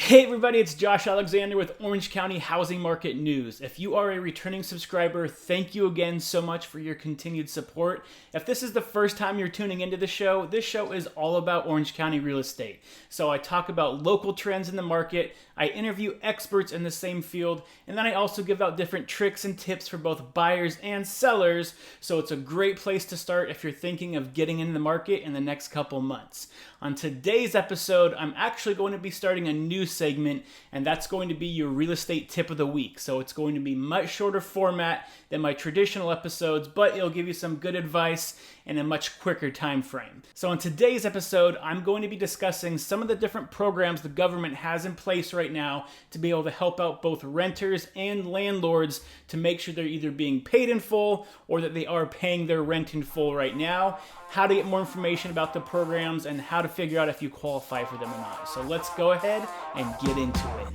Hey everybody, it's Josh Alexander with Orange County Housing Market News. If you are a returning subscriber, thank you again so much for your continued support. If this is the first time you're tuning into the show, this show is all about Orange County real estate. So I talk about local trends in the market, I interview experts in the same field, and then I also give out different tricks and tips for both buyers and sellers. So it's a great place to start if you're thinking of getting in the market in the next couple months. On today's episode, I'm actually going to be starting a new segment, and that's going to be your real estate tip of the week. So it's going to be much shorter format than my traditional episodes, but it'll give you some good advice in a much quicker time frame. So on today's episode, I'm going to be discussing some of the different programs the government has in place right now to be able to help out both renters and landlords to make sure they're either being paid in full or that they are paying their rent in full right now, how to get more information about the programs, and how to figure out if you qualify for them or not. So let's go ahead and get into it.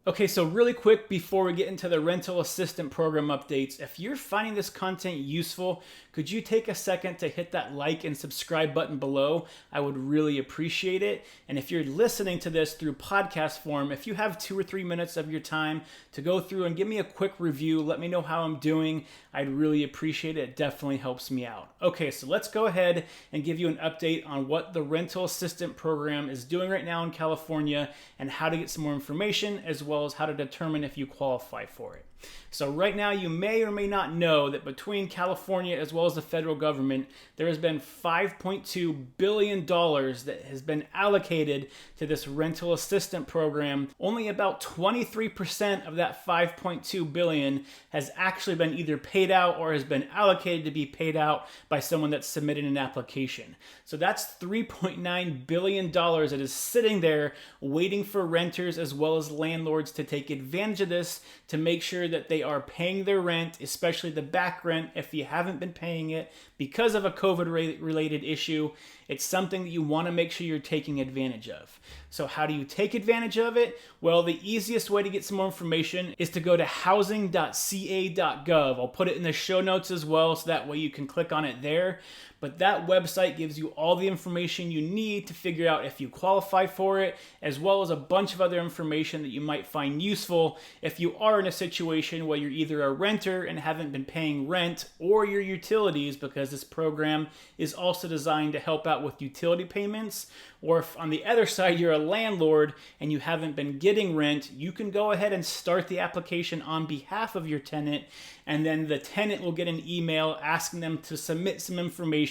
Okay, so really quick before we get into the rental assistant program updates, if you're finding this content useful, could you take a second to hit that like and subscribe button below? I would really appreciate it. And if you're listening to this through podcast form, if you have 2 or 3 minutes of your time to go through and give me a quick review, let me know how I'm doing, I'd really appreciate it. It definitely helps me out. Okay, so let's go ahead and give you an update on what the rental assistant program is doing right now in California and how to get some more information, as well as how to determine if you qualify for it. So right now you may or may not know that between California as well as the federal government, there has been $5.2 billion that has been allocated to this rental assistant program. Only about 23% of that $5.2 billion has actually been either paid out or has been allocated to be paid out by someone that's submitted an application. So that's $3.9 billion that is sitting there waiting for renters as well as landlords to take advantage of this to make sure that they are paying their rent, especially the back rent if you haven't been paying it because of a COVID-related issue. It's something that you want to make sure you're taking advantage of. So how do you take advantage of it? Well, the easiest way to get some more information is to go to Housing.ca.gov. I'll put it in the show notes as well, so that way you can click on it there. But that website gives you all the information you need to figure out if you qualify for it, as well as a bunch of other information that you might find useful if you are in a situation where you're either a renter and haven't been paying rent or your utilities, because this program is also designed to help out with utility payments. Or if on the other side you're a landlord and you haven't been getting rent, you can go ahead and start the application on behalf of your tenant, and then the tenant will get an email asking them to submit some information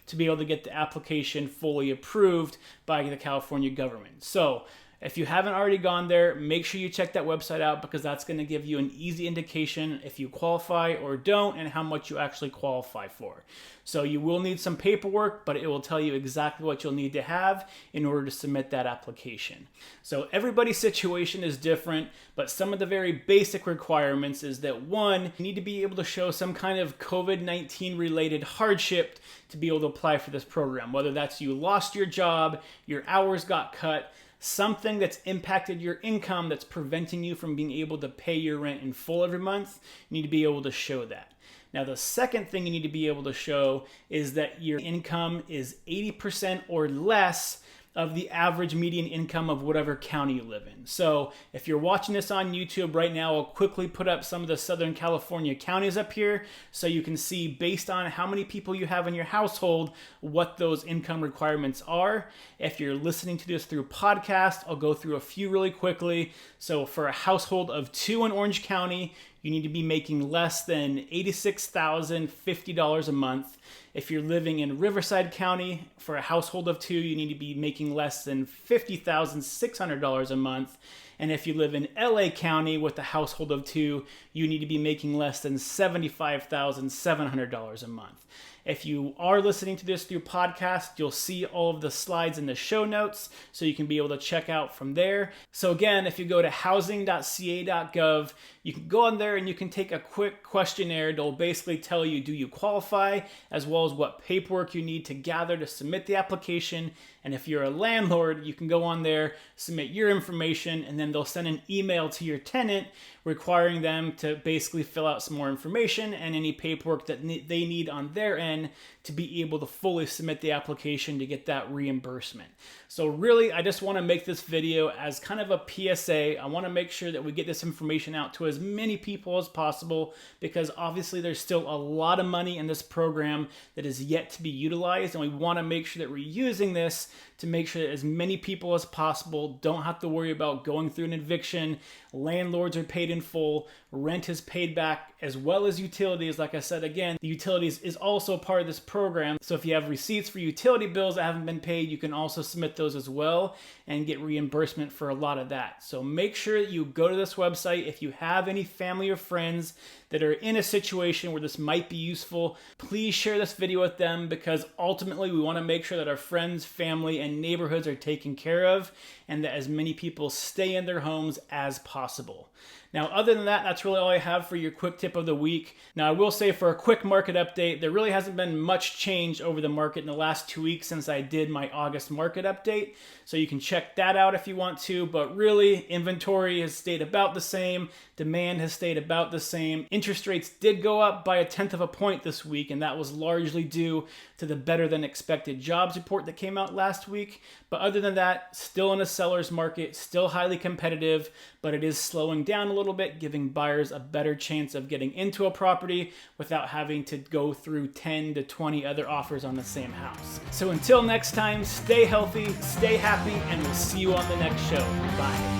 to be able to get the application fully approved by the California government. So if you haven't already gone there, make sure you check that website out, because that's going to give you an easy indication if you qualify or don't and how much you actually qualify for. So you will need some paperwork, but it will tell you exactly what you'll need to have in order to submit that application. So everybody's situation is different, but some of the very basic requirements is that, one, you need to be able to show some kind of COVID-19 related hardship to be able to apply for this program, whether that's you lost your job, your hours got cut, something that's impacted your income that's preventing you from being able to pay your rent in full every month. You need to be able to show that. Now, the second thing you need to be able to show is that your income is 80% or less of the average median income of whatever county you live in. So if you're watching this on YouTube right now, I'll quickly put up some of the Southern California counties up here so you can see, based on how many people you have in your household, what those income requirements are. If you're listening to this through podcast, I'll go through a few really quickly. So for a household of 2 in Orange County, you need to be making less than $86,050 a month. If you're living in Riverside County, for a household of 2, you need to be making less than $50,600 a month. And if you live in LA County with a household of 2, you need to be making less than $75,700 a month. If you are listening to this through podcast, you'll see all of the slides in the show notes, so you can be able to check out from there. So again, if you go to Housing.ca.gov, you can go on there and you can take a quick questionnaire. It'll basically tell you, do you qualify, as well as what paperwork you need to gather to submit the application. And if you're a landlord, you can go on there, submit your information, and then they'll send an email to your tenant requiring them to basically fill out some more information and any paperwork that they need on their end to be able to fully submit the application to get that reimbursement. So really, I just want to make this video as kind of a PSA. I want to make sure that we get this information out to as many people as possible, because obviously there's still a lot of money in this program that is yet to be utilized, and we want to make sure that we're using this to make sure that as many people as possible don't have to worry about going through an eviction. Landlords are paid in full, rent is paid back, as well as utilities. Like I said, again, the utilities is also part of this program. So if you have receipts for utility bills that haven't been paid, you can also submit those as well and get reimbursement for a lot of that. So make sure that you go to this website. If you have any family or friends that are in a situation where this might be useful, please share this video with them, because ultimately we want to make sure that our friends, family, and neighborhoods are taken care of, and that as many people stay in their homes as possible. Now, other than that, that's really all I have for your quick tip of the week. Now, I will say, for a quick market update, there really hasn't been much change over the market in the last 2 weeks since I did my August market update. So you can check that out if you want to. But really, inventory has stayed about the same. Demand has stayed about the same. Interest rates did go up by 1/10 of a point this week, and that was largely due to the better than expected jobs report that came out last week. But other than that, still in a seller's market, still highly competitive, but it is slowing down a little bit, giving buyers a better chance of getting into a property without having to go through 10 to 20 other offers on the same house. So until next time, stay healthy, stay happy, and we'll see you on the next show. Bye.